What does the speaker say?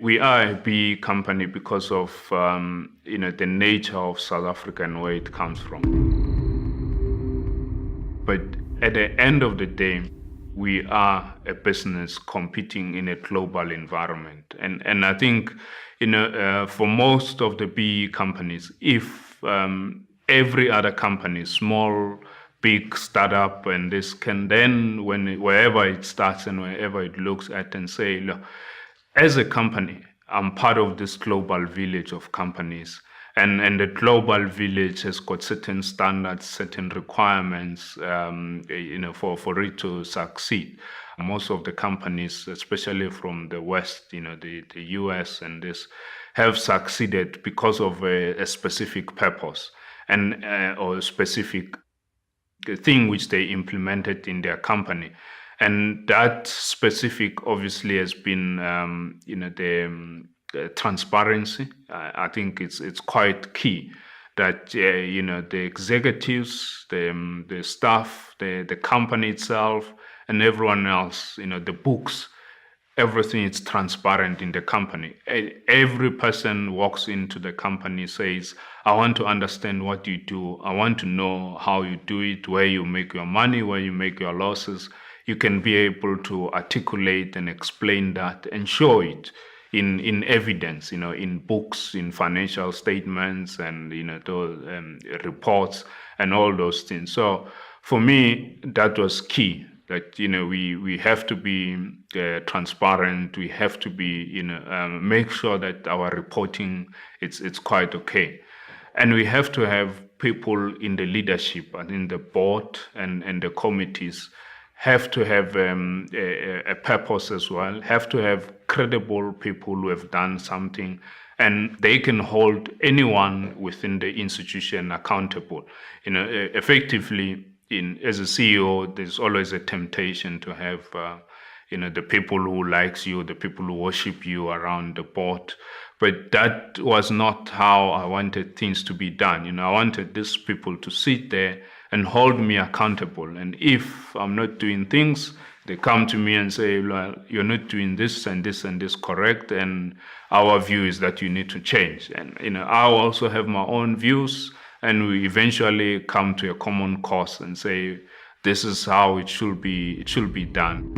we are a big company because of the nature of South Africa and where it comes from. But at the end of the day, we are a business competing in a global environment. And I think, for most of the BE companies, if every other company, small, big startup, and this can then, wherever it starts and wherever it looks at and say, look, as a company, I'm part of this global village of companies. And the global village has got certain standards, certain requirements, for it to succeed. Most of the companies, especially from the West, the US and this, have succeeded because of a specific purpose and or a specific thing which they implemented in their company. And that specific obviously has been, the transparency. I think it's quite key that the executives, the staff, the company itself, and everyone else, the books, everything is transparent in the company. Every person walks into the company, says, I want to understand what you do. I want to know how you do it, where you make your money, where you make your losses. You can be able to articulate and explain that and show it in evidence, in books, in financial statements, and those reports and all those things. So for me, that was key. That we have to be transparent. We have to be make sure that our reporting it's quite okay, and we have to have people in the leadership and in the board and the committees have to have a purpose as well, have to have credible people who have done something, and they can hold anyone within the institution accountable. Effectively, as a CEO, there's always a temptation to have the people who likes you, the people who worship you around the board. But that was not how I wanted things to be done. I wanted these people to sit there and hold me accountable. And if I'm not doing things, they come to me and say, well, you're not doing this and this and this correct, and our view is that you need to change. And I also have my own views, and we eventually come to a common cause and say, this is how it should be done.